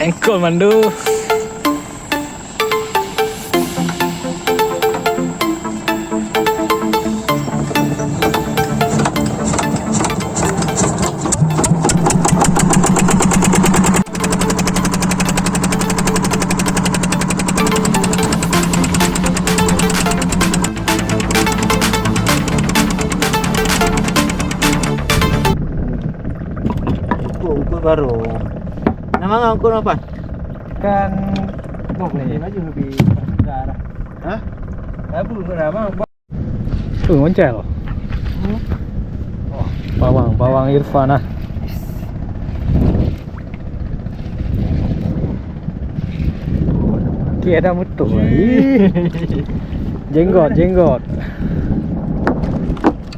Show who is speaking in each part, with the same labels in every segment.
Speaker 1: Engkol mandu.
Speaker 2: Ukur baru. Nama ukur apa?
Speaker 1: Kan ni maju lebih arah.
Speaker 2: Hah?
Speaker 1: Apa nama? Moncel. Pawang Irfan ah. Ada mutu. Jenggot.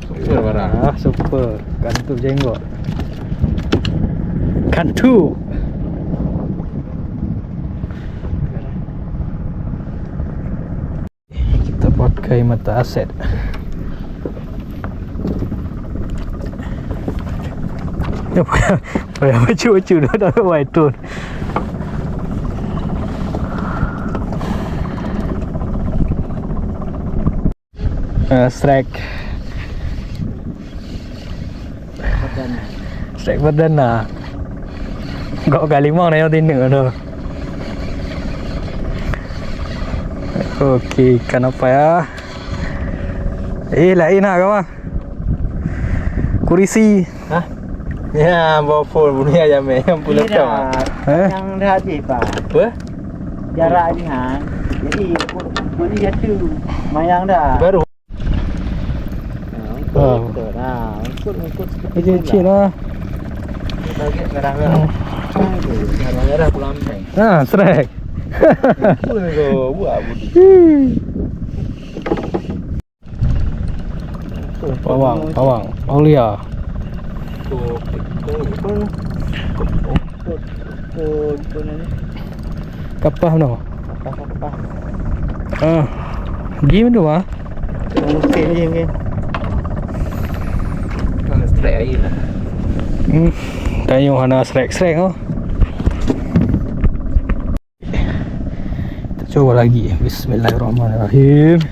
Speaker 2: Super barang.
Speaker 1: Super. Kantu jenggot. Kantu. Kita pakai mata aset. Ya payah baju dah white tone. Strike perdana. Gak kali mau na yung tineng ano. Okey, kenapa ya? Lain nak kau mah. Kurisi.
Speaker 2: Hah? Ya, bawa full bunyi aja yang pula dah. Yang dah habis pak. Apa? Jarak ni han. Jadi bunyi jatuh. Mayang dah. Baru. Betul lah. Ikut.
Speaker 1: Kecil lah.
Speaker 2: Lagi merah-merah. Merah pulang tank.
Speaker 1: Strike.
Speaker 2: Boleh go buat budi.
Speaker 1: Pawang. Aulia. Kapah no.
Speaker 2: Kapah.
Speaker 1: Game tu ah.
Speaker 2: Musim je mungkin. Kalau strike air lah.
Speaker 1: Tanya hana strike oh. Kita coba lagi. Bismillahirrahmanirrahim.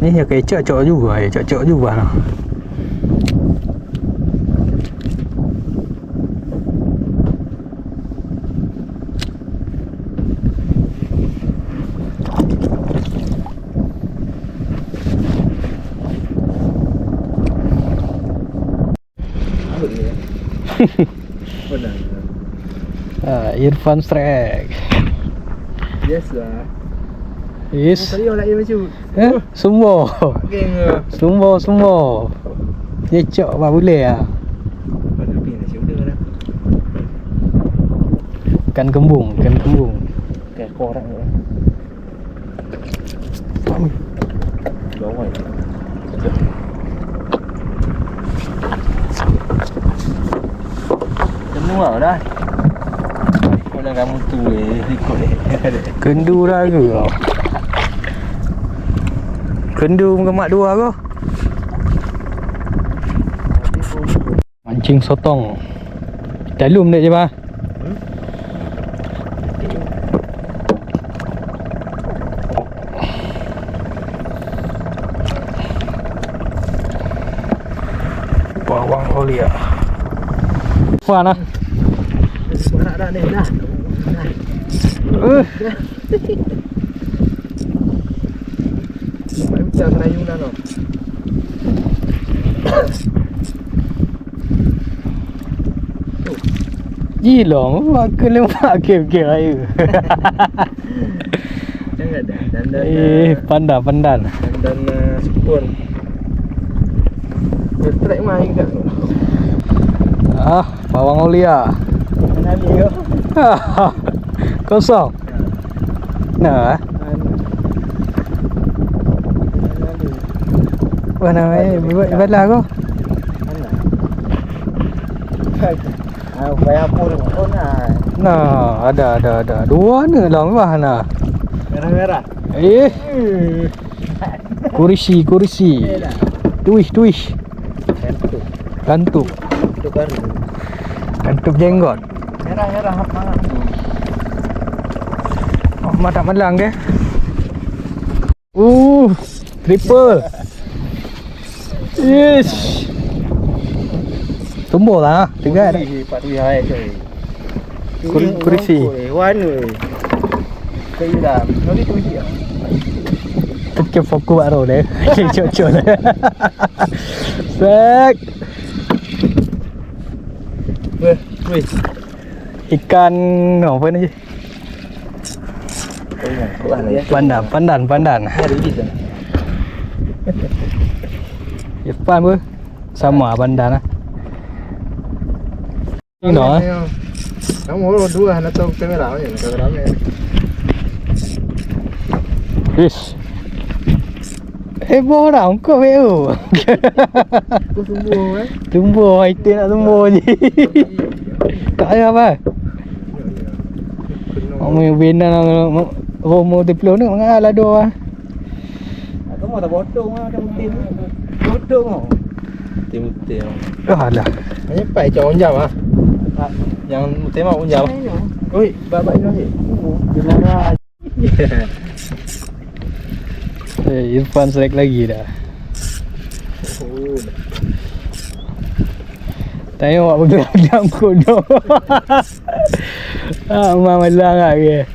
Speaker 1: Ni ya kayak cocok juga lah. Irfan strike.
Speaker 2: Yes lah.
Speaker 1: Yes.
Speaker 2: Tadi orang lagi macam.
Speaker 1: Semua.
Speaker 2: Geng.
Speaker 1: Semua. Cecok apa boleh ah.
Speaker 2: Pada pin dah sudah dah.
Speaker 1: Kan kembung.
Speaker 2: Kayak korang ni. Bawah ni. Semua dah. Kalau kamu tu ikut
Speaker 1: Kendu dah ke kau? Kendu muka mak dua kau? Mancing sotong. Dalum dia je bah. Pawang Aulia. Mana?
Speaker 2: Suara dah ni dah. Macam Melayu dah no.
Speaker 1: Gila, makan lemak game air.
Speaker 2: Jangan dah. Dan
Speaker 1: pandan.
Speaker 2: Dan spoon. Strike mai kat.
Speaker 1: Pawang Aulia.
Speaker 2: Mana dia?
Speaker 1: Kosong. Nah. Mana ibadah kau?
Speaker 2: Bayar pun nah.
Speaker 1: Nah, ada. Dua ni lah mah nah.
Speaker 2: Merah-merah.
Speaker 1: Kurisi. Tuih. Kantuk.
Speaker 2: Itu kan.
Speaker 1: Kantuk jenggot.
Speaker 2: Merah hap mana?
Speaker 1: Oh, mata melang dia. Triple. Yes. Tumbuh lah, tegat.
Speaker 2: Pak tu hai tu.
Speaker 1: Kurisi.
Speaker 2: Wan oi. Kai dah. Nanti tu dia.
Speaker 1: Kecil fokus baru deh. Cocok. Sek.
Speaker 2: Weh.
Speaker 1: Ikan apa ni? Pandan.
Speaker 2: Ada bisa.
Speaker 1: Irfan pun sama pandan lah. Ini no.
Speaker 2: Kamu dua nak tahu kamera ni, kamera ni.
Speaker 1: Yes. Boh dah kau veo.
Speaker 2: Tu semua
Speaker 1: Tumbuh, itu nak tumbuh je. Tak ada apa. Mau bina Romo Diplo ni mengalah doa.
Speaker 2: Aku mau tak potong ah, tim. Potong ah. Tim.
Speaker 1: Alah.
Speaker 2: Hanya pai jauh jam ah. Yang tema pun jam. Oi, babak ni. Dengar.
Speaker 1: Irfan select lagi dah. Tengok awak bergelam kudo. Mama melang lagi.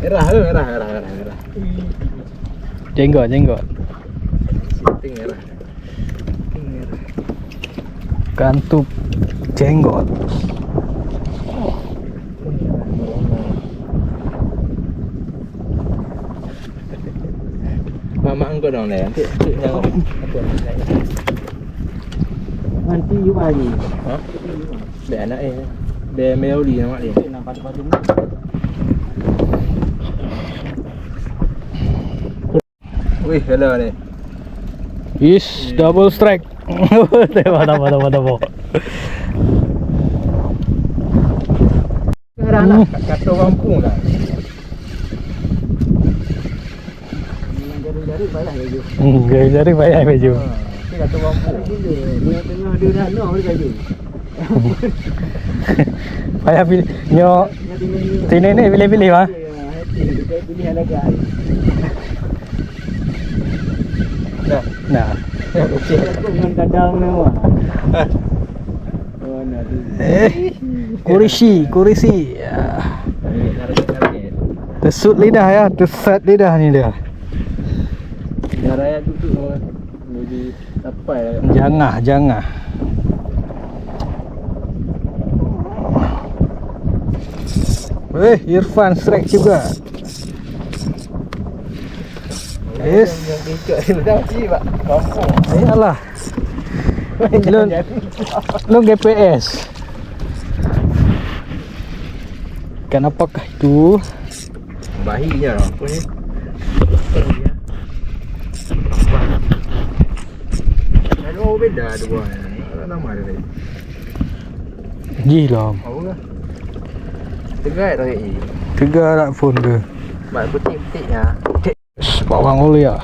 Speaker 2: Merah.
Speaker 1: Jenggot.
Speaker 2: Ting merah.
Speaker 1: Kantuk jenggot.
Speaker 2: Mama engkau dong lah. Nanti yang apa nanti you bagi. Ha? Be anak be Melody nama dia. Nampak padu. Wih, hello ni.
Speaker 1: Yes, double strike. Tembak.
Speaker 2: Sekarang kata kampung lah.
Speaker 1: Jari payah baju.
Speaker 2: Kita kata kampung. Tengah dia dah no dia baju.
Speaker 1: Payah pilih. Nyo. Sini ni pilih-pilih mah.
Speaker 2: Pilih lagi.
Speaker 1: Nah.
Speaker 2: Dengan kadang ni wah.
Speaker 1: Kurisi. Tersut lidah ya, tersat lidah ni dia.
Speaker 2: Raya duduk jadi apa ya?
Speaker 1: Jangah. Irfan strike juga. Yes.
Speaker 2: Yang ikut dah si pak. Kampung.
Speaker 1: Iyalah. Lu GPS. Kan apakah itu?
Speaker 2: Bahinya apa ni? Ada beda dua. Nama dia tadi.
Speaker 1: Gila.
Speaker 2: Apa ke? Tegat tak ni?
Speaker 1: Tegar nak phone dia.
Speaker 2: Mak petik-petiknya.
Speaker 1: Bawang oli ya.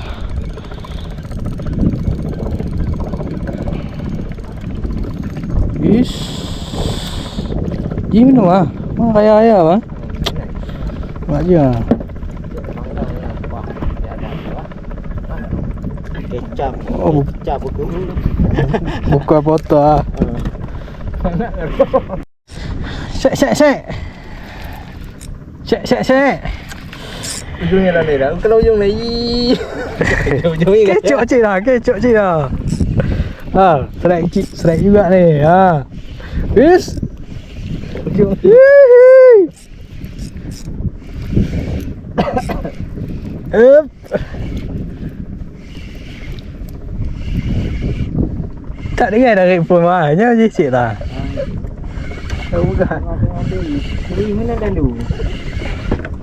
Speaker 1: Is. Ini minum ah. Mak kaya ah. Mak je.
Speaker 2: Kecap.
Speaker 1: Oh,
Speaker 2: Kecap betul.
Speaker 1: Buka foto ah. Sek.
Speaker 2: Ujungnya dah ni dah. Kalau ujung lagi. Ujungnya
Speaker 1: Kecok cik dah. Strike juga ni. Yes.
Speaker 2: ujung.
Speaker 1: Up. Tak dengar dah phone mahnya je cik lah.
Speaker 2: Tahu bukan. Ini mana dalu?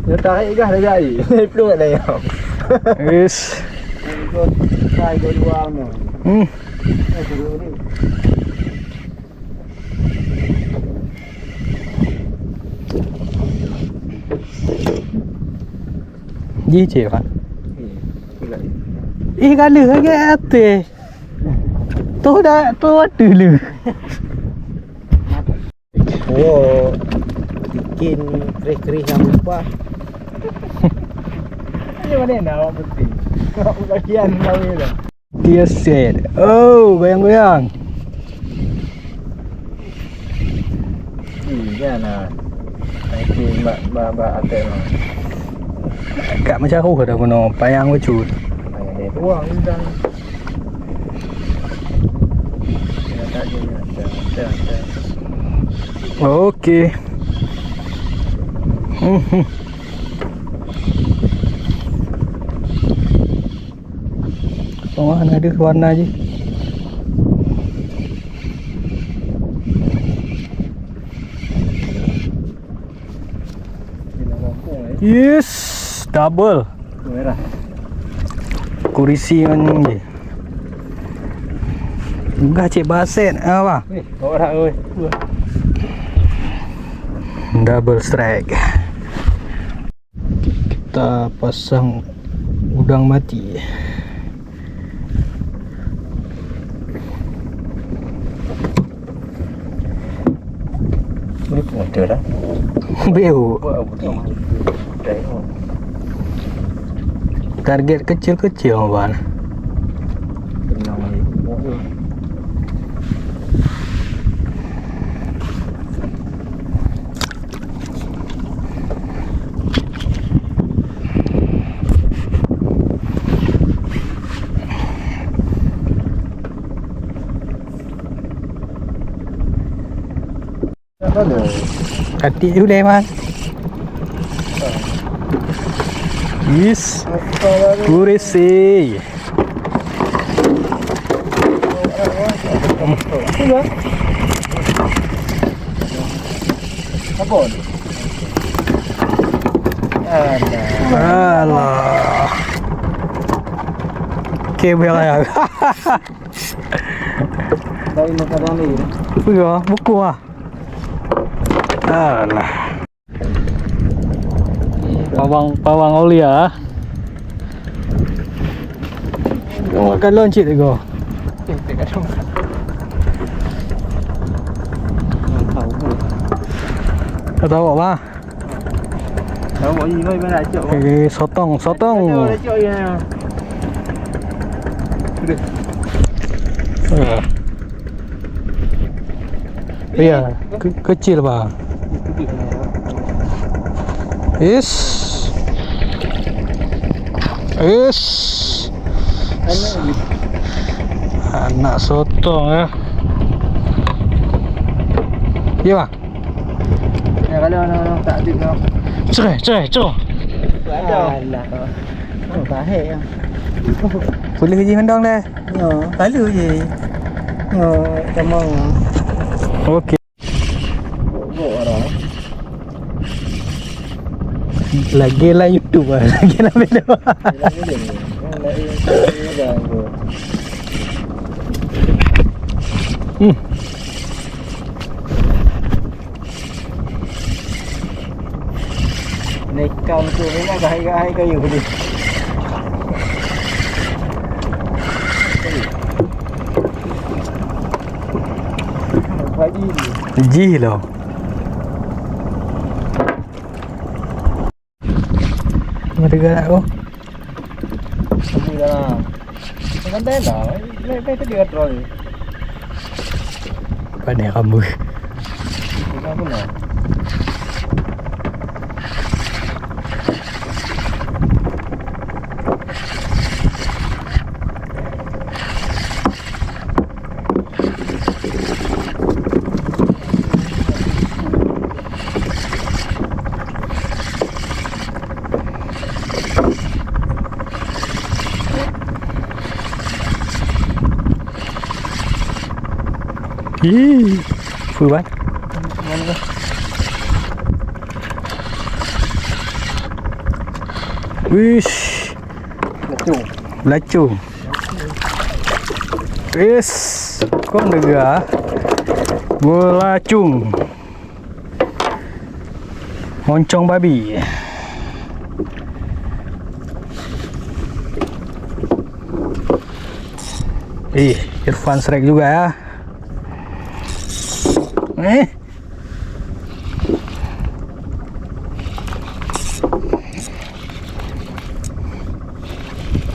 Speaker 2: Dia tarik gah dah air. Peluk kat dia.
Speaker 1: Yes.
Speaker 2: Sai dua ni.
Speaker 1: Ji je pak. Kan lừa cái ate. Tôi đã từ lừa.
Speaker 2: Oh, bikin kering-kering yang lupa. Ini mana nak penting? Kau bagian kau ni.
Speaker 1: Dia set. Oh, goyang-goyang.
Speaker 2: Iya nah. Ini mbak ate no.
Speaker 1: Kat macam aku dah guna payang wujud.
Speaker 2: Payang dia tuang dah. Ya tak dia.
Speaker 1: Okey. Oh, ada warna je. Yes, double.
Speaker 2: Merah.
Speaker 1: Kurisi on je. Enggak cik baset apa?
Speaker 2: Orang oi.
Speaker 1: Double strike. Kita pasang udang mati.
Speaker 2: Ini mudah dah.
Speaker 1: Beu. Target kecil-kecil abang. Hati dulu deh mas. Yes. Kurisi.
Speaker 2: Apa?
Speaker 1: Alah. Kebel ya.
Speaker 2: Dari makanan ni.
Speaker 1: Buku ah. Alah. Pawang oli ah. Makan loncit tu. Tahu apa?
Speaker 2: Tahu ni mai mana cok.
Speaker 1: Sotong.
Speaker 2: Cok ya.
Speaker 1: Iya, kecil bah. Is. Anak sotong ya. Iya bang.
Speaker 2: Ya kalau orang tak ada kau.
Speaker 1: Cerai.
Speaker 2: Alah. Oh, bahaya.
Speaker 1: Boleh kerja hendang dah.
Speaker 2: Ya, kalau je. Ya, sama.
Speaker 1: Okey.
Speaker 2: Orang.
Speaker 1: Lagi lah YouTube lah. Lagi lah video.
Speaker 2: Nekau tu memang gahai kayu ni. Pagi ni.
Speaker 1: Ji lah. Mari gerak aku.
Speaker 2: Sudah. Santai dah. Lepas tu dia troll.
Speaker 1: Pandai kamu.
Speaker 2: Kenapa nak?
Speaker 1: Full ban.
Speaker 2: Mana?
Speaker 1: Wish. Belacung. Yes. Kau dengar? Belacung. Moncong babi. Irfan strike juga ya.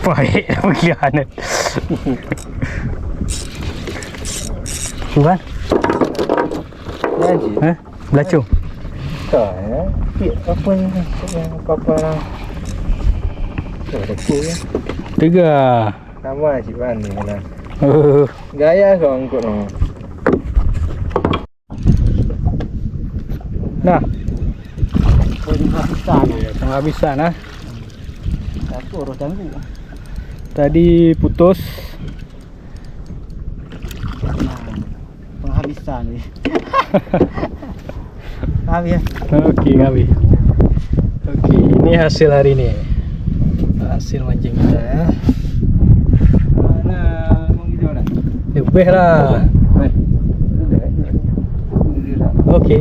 Speaker 1: Baik, bagaimana? Bukan?
Speaker 2: Nanti.
Speaker 1: Belacung?
Speaker 2: Tak ya. Apa yang apa-apa lah. Ada ku ya.
Speaker 1: 3.
Speaker 2: Sama Cik Wan ni mana. Gaya kau angkut no.
Speaker 1: Nah,
Speaker 2: Penghabisan.
Speaker 1: penghabisan ah.
Speaker 2: Aku orang ganggu.
Speaker 1: Tadi putus.
Speaker 2: Penghabisan ni. Habis ya.
Speaker 1: Okey, habis. Okey, ini hasil hari ni. Hasil mancing kita ya.
Speaker 2: Mana mau gitu nak?
Speaker 1: Lebih lah. Okey.